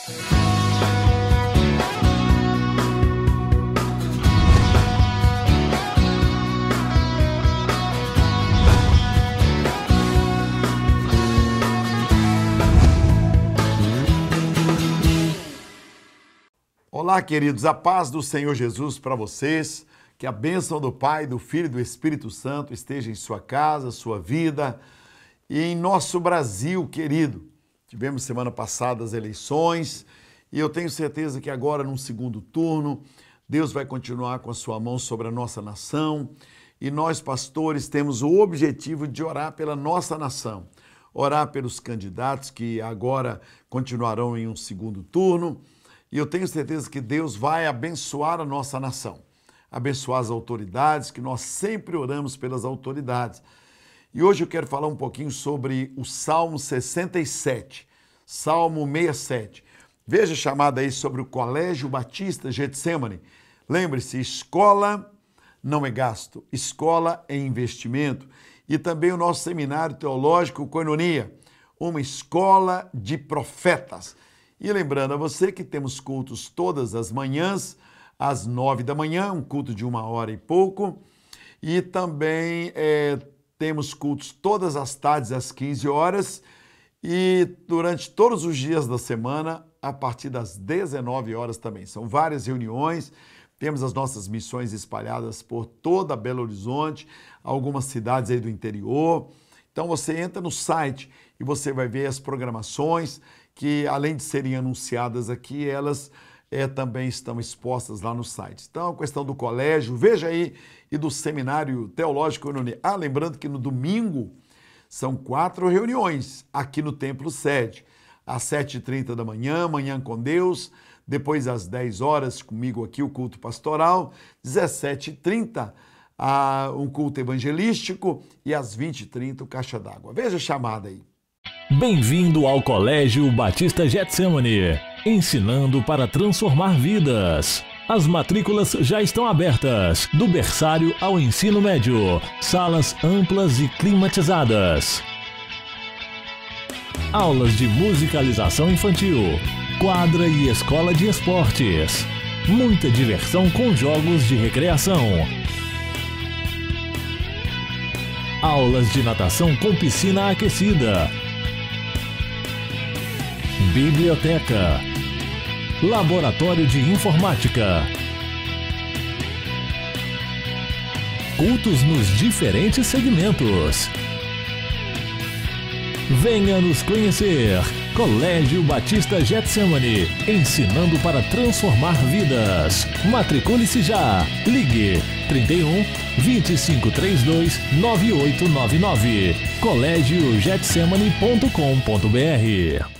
Olá, queridos, a paz do Senhor Jesus para vocês, que a bênção do Pai, do Filho e do Espírito Santo esteja em sua casa, sua vida e em nosso Brasil, querido. Tivemos semana passada as eleições e eu tenho certeza que agora, num segundo turno, Deus vai continuar com a sua mão sobre a nossa nação e nós, pastores, temos o objetivo de orar pela nossa nação, orar pelos candidatos que agora continuarão em um segundo turno. E eu tenho certeza que Deus vai abençoar a nossa nação, abençoar as autoridades, que nós sempre oramos pelas autoridades. E hoje eu quero falar um pouquinho sobre o Salmo 67, Salmo 67. Veja a chamada aí sobre o Colégio Batista Getsemane. Lembre-se, escola não é gasto, escola é investimento. E também o nosso seminário teológico Koinonia, uma escola de profetas. E lembrando a você que temos cultos todas as manhãs, às 9 da manhã, um culto de 1h e pouco. E também temos cultos todas as tardes, às 15 horas. E durante todos os dias da semana, a partir das 19 horas também. São várias reuniões, temos as nossas missões espalhadas por toda Belo Horizonte, algumas cidades aí do interior. Então você entra no site e você vai ver as programações, que além de serem anunciadas aqui, elas também estão expostas lá no site. Então, a questão do colégio, veja aí, e do seminário teológico. Lembrando que no domingo são 4 reuniões aqui no Templo Sede. Às 7h30 da manhã, Manhã com Deus, depois às 10 horas comigo aqui o culto pastoral, 17h30 um culto evangelístico e às 20h30 o Caixa d'Água. Veja a chamada aí. Bem-vindo ao Colégio Batista Getsemane, ensinando para transformar vidas. As matrículas já estão abertas, do berçário ao ensino médio, salas amplas e climatizadas. Aulas de musicalização infantil, quadra e escola de esportes. Muita diversão com jogos de recreação. Aulas de natação com piscina aquecida. Biblioteca, laboratório de informática, cultos nos diferentes segmentos. Venha nos conhecer. Colégio Batista Getsemane, ensinando para transformar vidas. Matricule-se já. Ligue 31 2532 9899. colégiogetsemane.com.br.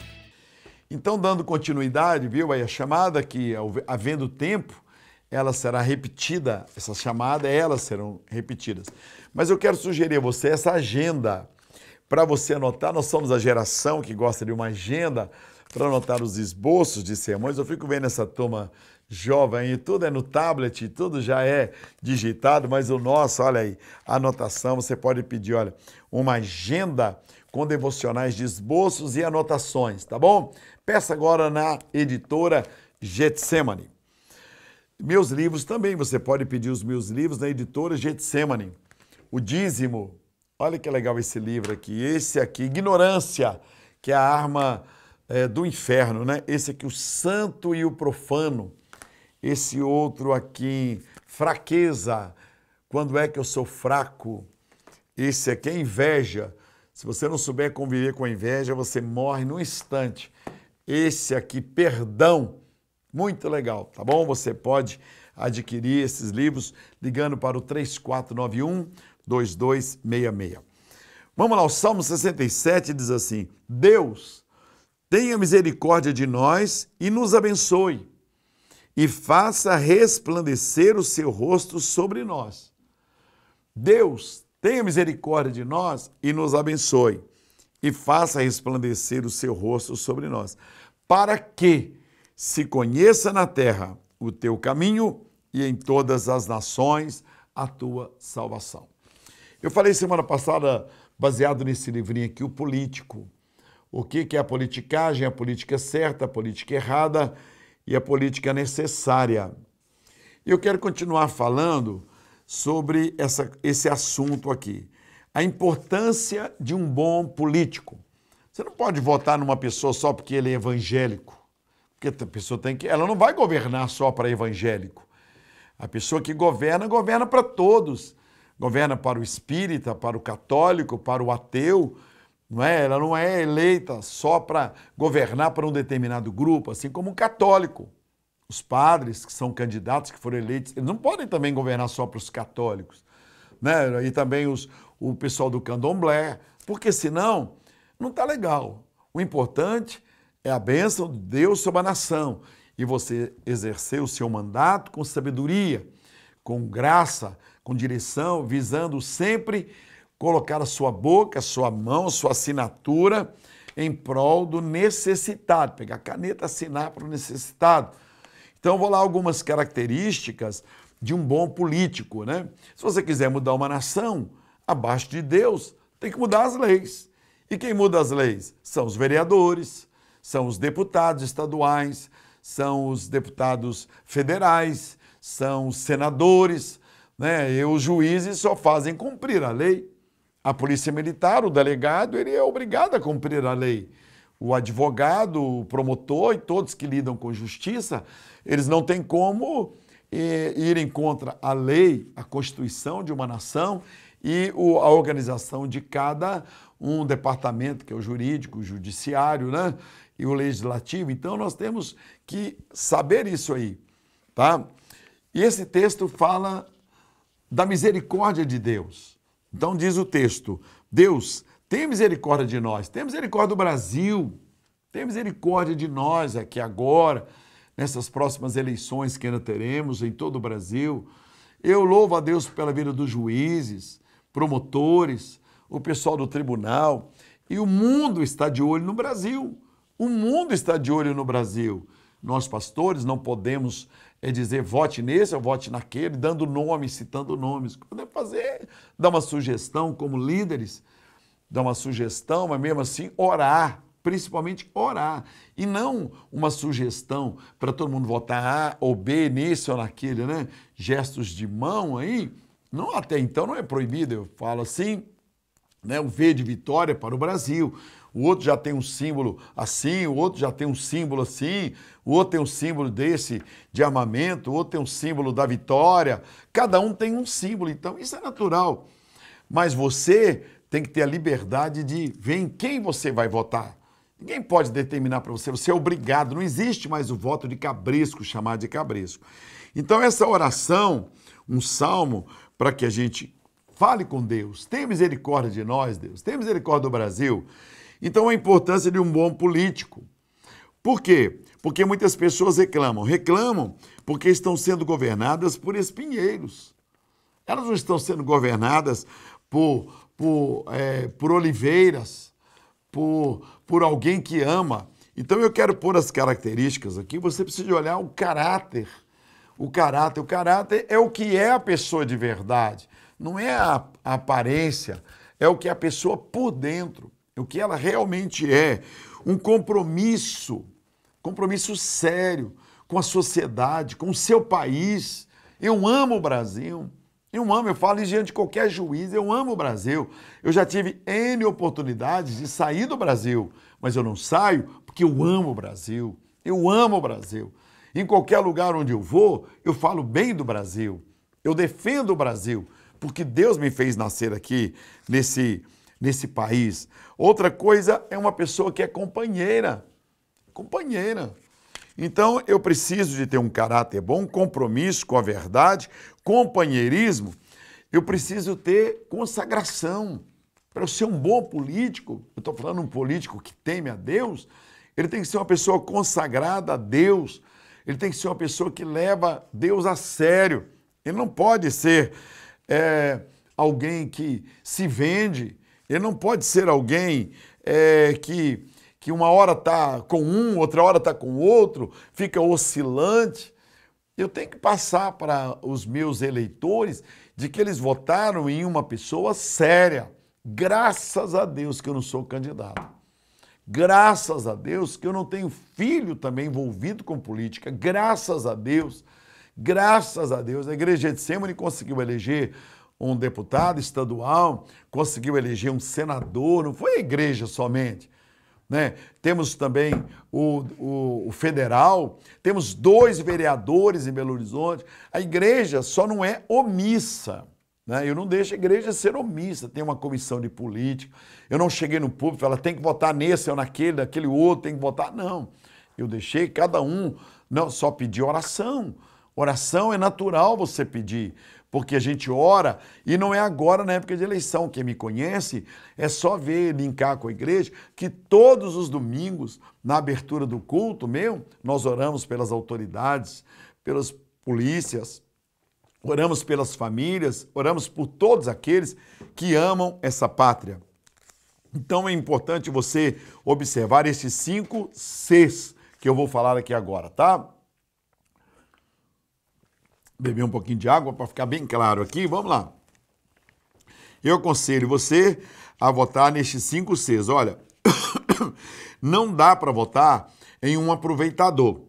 Então, dando continuidade, viu, aí a chamada que, havendo tempo, ela será repetida, essas chamadas, elas serão repetidas. Mas eu quero sugerir a você essa agenda para você anotar. Nós somos a geração que gosta de uma agenda para anotar os esboços de sermões. Eu fico vendo essa turma jovem e tudo é no tablet, tudo já é digitado, mas o nosso, olha aí, a anotação, você pode pedir, olha, uma agenda com devocionais de esboços e anotações, tá bom? Peça agora na editora Getsemane. Meus livros também, você pode pedir os meus livros na editora Getsemane. O Dízimo, olha que legal esse livro aqui, esse aqui, Ignorância, que é a arma do inferno, né? Esse aqui, O Santo e o Profano. Esse outro aqui, Fraqueza, Quando é que eu sou fraco? Esse aqui é Inveja. Se você não souber conviver com a inveja, você morre num instante. Esse aqui, Perdão, muito legal, tá bom? Você pode adquirir esses livros ligando para o 3491-2266. Vamos lá, o Salmo 67 diz assim: Deus, tenha misericórdia de nós e nos abençoe, e faça resplandecer o seu rosto sobre nós. Deus, tenha misericórdia de nós e nos abençoe, e faça resplandecer o seu rosto sobre nós, para que se conheça na terra o teu caminho e em todas as nações a tua salvação. Eu falei semana passada, baseado nesse livrinho aqui, O Político. o que é a politicagem, a política certa, a política errada e a política necessária. Eu quero continuar falando sobre esse assunto aqui. A importância de um bom político. Você não pode votar numa pessoa só porque ele é evangélico. Porque a pessoa ela não vai governar só para evangélico. A pessoa que governa, governa para todos. Governa para o espírita, para o católico, para o ateu. Não é? Ela não é eleita só para governar para um determinado grupo, assim como o católico. Os padres que são candidatos, que foram eleitos, eles não podem também governar só para os católicos, né? E também o pessoal do candomblé, porque senão não está legal. O importante é a bênção de Deus sobre a nação e você exercer o seu mandato com sabedoria, com graça, com direção, visando sempre colocar a sua boca, a sua mão, a sua assinatura em prol do necessitado, pegar a caneta, assinar para o necessitado. Então, vou lá algumas características de um bom político, né? Se você quiser mudar uma nação, abaixo de Deus, tem que mudar as leis. E quem muda as leis? São os vereadores, são os deputados estaduais, são os deputados federais, são os senadores, né? E os juízes só fazem cumprir a lei. A polícia militar, o delegado, ele é obrigado a cumprir a lei. O advogado, o promotor e todos que lidam com justiça, eles não têm como irem contra a lei, a Constituição de uma nação e a organização de cada um departamento, que é o jurídico, o judiciário, né? E o legislativo. Então, nós temos que saber isso aí, tá? E esse texto fala da misericórdia de Deus. Então, diz o texto, Deus, tem misericórdia de nós, tem misericórdia do Brasil, tem misericórdia de nós aqui agora, nessas próximas eleições que ainda teremos em todo o Brasil. Eu louvo a Deus pela vida dos juízes, promotores, o pessoal do tribunal. E o mundo está de olho no Brasil. O mundo está de olho no Brasil. Nós, pastores, não podemos dizer vote nesse ou vote naquele, dando nomes, citando nomes. Podemos fazer, dar uma sugestão como líderes, dar uma sugestão, mas mesmo assim orar. Principalmente orar, e não uma sugestão para todo mundo votar A ou B, nesse ou naquele, né? Gestos de mão aí, não, até então não é proibido, eu falo assim, né? O V de vitória para o Brasil, o outro já tem um símbolo assim, o outro já tem um símbolo assim, o outro tem um símbolo desse de armamento, o outro tem um símbolo da vitória, cada um tem um símbolo, então isso é natural, mas você tem que ter a liberdade de ver em quem você vai votar. Ninguém pode determinar para você, você é obrigado, não existe mais o voto de cabresco, chamado de cabresco. Então essa oração, um salmo, para que a gente fale com Deus, tenha misericórdia de nós, Deus, tenha misericórdia do Brasil. Então a importância de um bom político. Por quê? Porque muitas pessoas reclamam porque estão sendo governadas por espinheiros. Elas não estão sendo governadas por oliveiras, por alguém que ama. Então eu quero pôr as características aqui, você precisa olhar o caráter. O caráter é o que é a pessoa de verdade, não é a aparência, é o que é a pessoa por dentro, é o que ela realmente é. Um compromisso sério com a sociedade, com o seu país. Eu amo o Brasil. Eu falo diante de qualquer juiz, eu amo o Brasil. Eu já tive N oportunidades de sair do Brasil, mas eu não saio porque eu amo o Brasil. Eu amo o Brasil. Em qualquer lugar onde eu vou, eu falo bem do Brasil. Eu defendo o Brasil, porque Deus me fez nascer aqui nesse país. Outra coisa é uma pessoa que é companheira. Então, eu preciso de ter um caráter bom, compromisso com a verdade, companheirismo. Eu preciso ter consagração. Para eu ser um bom político, eu estou falando um político que teme a Deus, ele tem que ser uma pessoa consagrada a Deus, ele tem que ser uma pessoa que leva Deus a sério. Ele não pode ser alguém que se vende, ele não pode ser alguém que uma hora está com um, outra hora está com o outro, fica oscilante. Eu tenho que passar para os meus eleitores de que eles votaram em uma pessoa séria. Graças a Deus que eu não sou candidato. Graças a Deus que eu não tenho filho também envolvido com política. Graças a Deus, a igreja de Getsemane conseguiu eleger um deputado estadual, conseguiu eleger um senador, não foi a igreja somente, né? Temos também o federal, temos 2 vereadores em Belo Horizonte. A igreja só não é omissa, né? Eu não deixo a igreja ser omissa, tem uma comissão de política. Eu não cheguei no público e falei, tem que votar nesse ou naquele, daquele outro, tem que votar. Não, eu deixei cada um, não só pedir oração. Oração é natural você pedir, porque a gente ora e não é agora na época de eleição. Quem me conhece é só ver, linkar com a igreja, que todos os domingos, na abertura do culto meu, nós oramos pelas autoridades, pelas polícias, oramos pelas famílias, oramos por todos aqueles que amam essa pátria. Então é importante você observar esses 5 Cs que eu vou falar aqui agora, tá? Beber um pouquinho de água para ficar bem claro aqui. Vamos lá. Eu aconselho você a votar nestes 5 Cs. Olha, não dá para votar em um aproveitador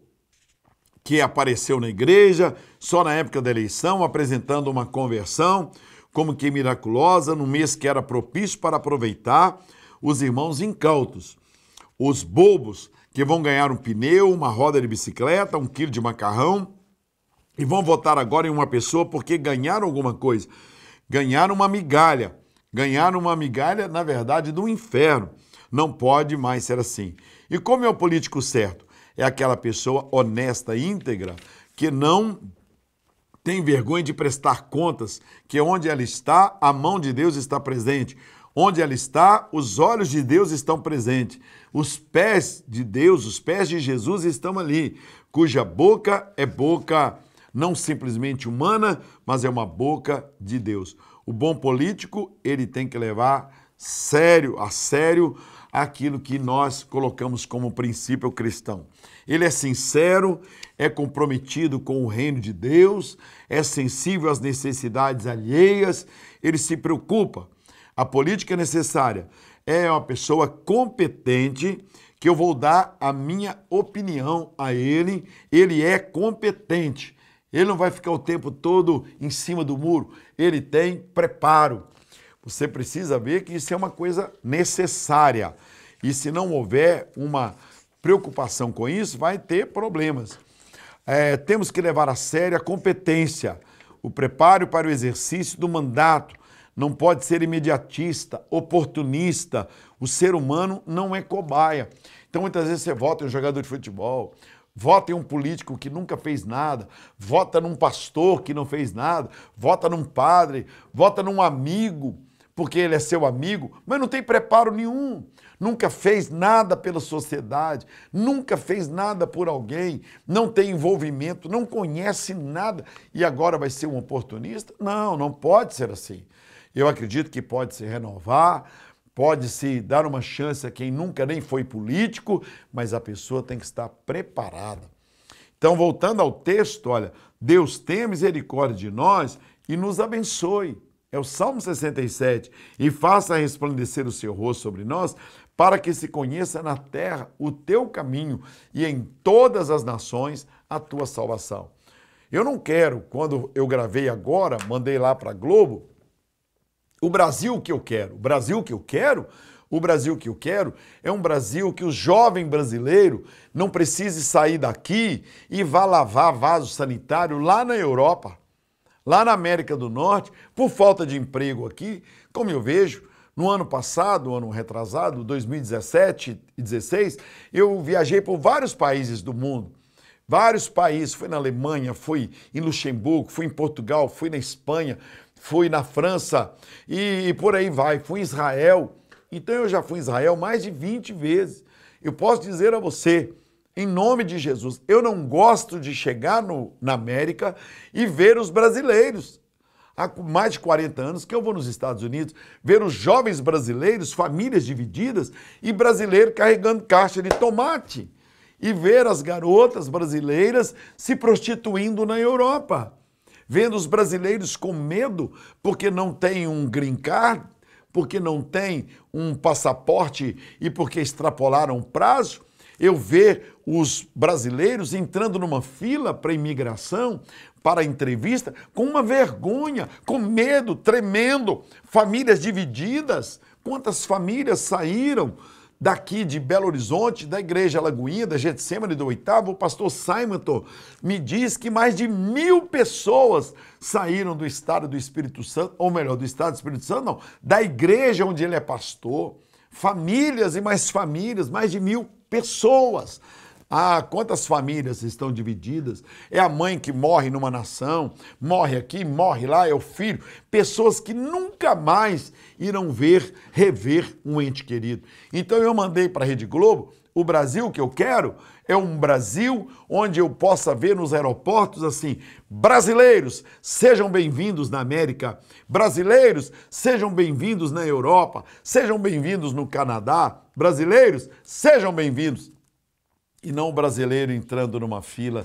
que apareceu na igreja só na época da eleição, apresentando uma conversão como que miraculosa, no mês que era propício para aproveitar os irmãos incautos, os bobos que vão ganhar um pneu, uma roda de bicicleta, 1 quilo de macarrão, e vão votar agora em uma pessoa porque ganharam alguma coisa. Ganharam uma migalha. Ganharam uma migalha, na verdade, do inferno. Não pode mais ser assim. E como é o político certo? É aquela pessoa honesta, íntegra, que não tem vergonha de prestar contas, que onde ela está, a mão de Deus está presente. Onde ela está, os olhos de Deus estão presentes. Os pés de Deus, os pés de Jesus estão ali, cuja boca é boca não simplesmente humana, mas é uma boca de Deus. O bom político, ele tem que levar a sério aquilo que nós colocamos como princípio cristão. Ele é sincero, é comprometido com o reino de Deus, é sensível às necessidades alheias, ele se preocupa. A política necessária é uma pessoa competente, que eu vou dar a minha opinião a ele, ele é competente. Ele não vai ficar o tempo todo em cima do muro, ele tem preparo. Você precisa ver que isso é uma coisa necessária. E se não houver uma preocupação com isso, vai ter problemas. Temos que levar a sério a competência, o preparo para o exercício do mandato. Não pode ser imediatista, oportunista. O ser humano não é cobaia. Então, muitas vezes você vota em um jogador de futebol, vota em um político que nunca fez nada, vota num pastor que não fez nada, vota num padre, vota num amigo, porque ele é seu amigo, mas não tem preparo nenhum, nunca fez nada pela sociedade, nunca fez nada por alguém, não tem envolvimento, não conhece nada e agora vai ser um oportunista? Não, não pode ser assim. Eu acredito que pode se renovar, pode-se dar uma chance a quem nunca nem foi político, mas a pessoa tem que estar preparada. Então, voltando ao texto, olha, Deus tem misericórdia de nós e nos abençoe. É o Salmo 67. E faça resplandecer o seu rosto sobre nós, para que se conheça na terra o teu caminho e em todas as nações a tua salvação. Eu não quero, quando eu gravei agora, mandei lá para a Globo, o Brasil que eu quero. O Brasil que eu quero? O Brasil que eu quero é um Brasil que o jovem brasileiro não precise sair daqui e vá lavar vaso sanitário lá na Europa, lá na América do Norte, por falta de emprego aqui, como eu vejo. No ano passado, ano retrasado, 2017 e 2016, eu viajei por vários países do mundo. Vários países, fui na Alemanha, fui em Luxemburgo, fui em Portugal, fui na Espanha, fui na França e por aí vai, fui em Israel. Então eu já fui em Israel mais de 20 vezes. Eu posso dizer a você, em nome de Jesus, eu não gosto de chegar na América e ver os brasileiros. Há mais de 40 anos que eu vou nos Estados Unidos ver os jovens brasileiros, famílias divididas e brasileiro carregando caixa de tomate. E ver as garotas brasileiras se prostituindo na Europa. Vendo os brasileiros com medo porque não têm um green card, porque não tem um passaporte e porque extrapolaram o prazo. Eu ver os brasileiros entrando numa fila para imigração, para entrevista, com uma vergonha, com medo, tremendo, famílias divididas. Quantas famílias saíram daqui de Belo Horizonte, da Igreja Lagoinha, da Getsemane do Oitavo? O pastor Simonton me diz que mais de 1.000 pessoas saíram do estado do Espírito Santo, ou melhor, do estado do Espírito Santo, não, da igreja onde ele é pastor. Famílias e mais famílias, mais de 1.000 pessoas. Ah, quantas famílias estão divididas? É a mãe que morre numa nação, morre aqui, morre lá, é o filho. Pessoas que nunca mais irão rever um ente querido. Então eu mandei para a Rede Globo, o Brasil que eu quero é um Brasil onde eu possa ver nos aeroportos assim: brasileiros, sejam bem-vindos na América, brasileiros, sejam bem-vindos na Europa, sejam bem-vindos no Canadá, brasileiros, sejam bem-vindos. E não o brasileiro entrando numa fila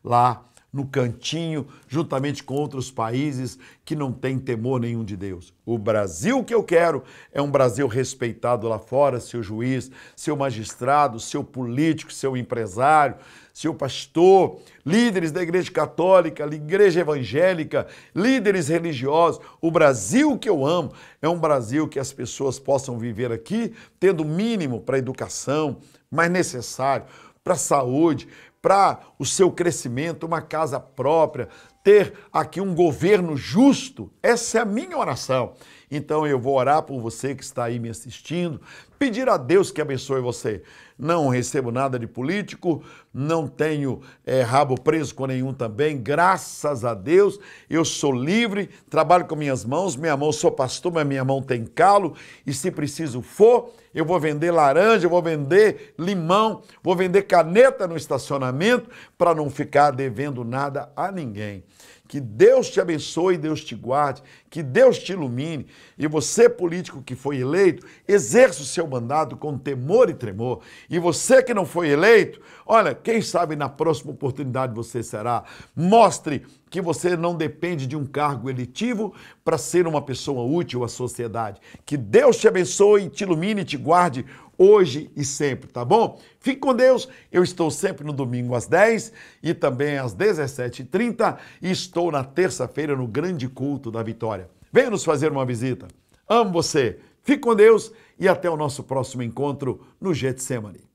lá no cantinho, juntamente com outros países que não têm temor nenhum de Deus. O Brasil que eu quero é um Brasil respeitado lá fora, seu juiz, seu magistrado, seu político, seu empresário, seu pastor, líderes da Igreja Católica, Igreja Evangélica, líderes religiosos. O Brasil que eu amo é um Brasil que as pessoas possam viver aqui, tendo o mínimo para a educação, mais necessário, para a saúde, para o seu crescimento, uma casa própria, ter aqui um governo justo. Essa é a minha oração. Então eu vou orar por você que está aí me assistindo, pedir a Deus que abençoe você. Não recebo nada de político, não tenho rabo preso com nenhum também, graças a Deus. Eu sou livre, trabalho com minha mão, sou pastor, mas minha mão tem calo, e se preciso for, eu vou vender laranja, eu vou vender limão, vou vender caneta no estacionamento para não ficar devendo nada a ninguém. Que Deus te abençoe, Deus te guarde, que Deus te ilumine. E você, político que foi eleito, exerça o seu mandato com temor e tremor. E você que não foi eleito, olha, quem sabe na próxima oportunidade você será. Mostre que você não depende de um cargo eletivo para ser uma pessoa útil à sociedade. Que Deus te abençoe, te ilumine e te guarde hoje e sempre, tá bom? Fique com Deus. Eu estou sempre no domingo às 10 e também às 17h30 e estou na terça-feira no grande culto da Vitória. Venha nos fazer uma visita. Amo você. Fique com Deus e até o nosso próximo encontro no Getsemane.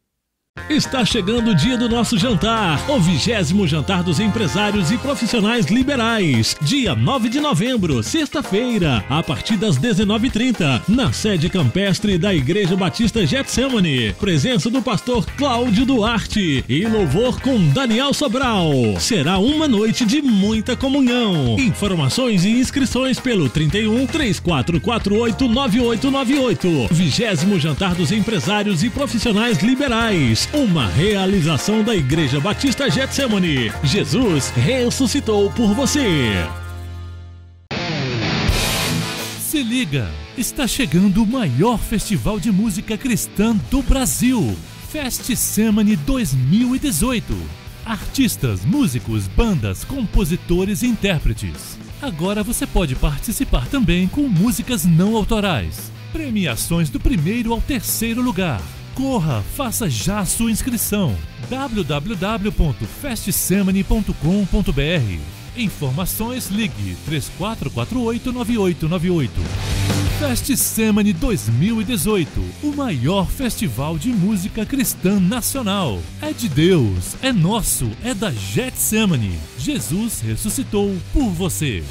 Está chegando o dia do nosso jantar, o 20º Jantar dos Empresários e Profissionais Liberais, dia 9 de novembro, sexta-feira, a partir das 19h30, na sede campestre da Igreja Batista Getsemane. Presença do pastor Cláudio Duarte e louvor com Daniel Sobral. Será uma noite de muita comunhão. Informações e inscrições pelo 31 3448 9898. 20º Jantar dos Empresários e Profissionais Liberais. Uma realização da Igreja Batista Getsemane. Jesus ressuscitou por você. Se liga, está chegando o maior festival de música cristã do Brasil. Festissemane 2018. Artistas, músicos, bandas, compositores e intérpretes. Agora você pode participar também com músicas não autorais. Premiações do 1º ao 3º lugar. Corra, faça já a sua inscrição. www.festissemane.com.br. Informações, ligue 3448-9898. Festissemane 2018, o maior festival de música cristã nacional. É de Deus, é nosso, é da Getsemane. Jesus ressuscitou por você.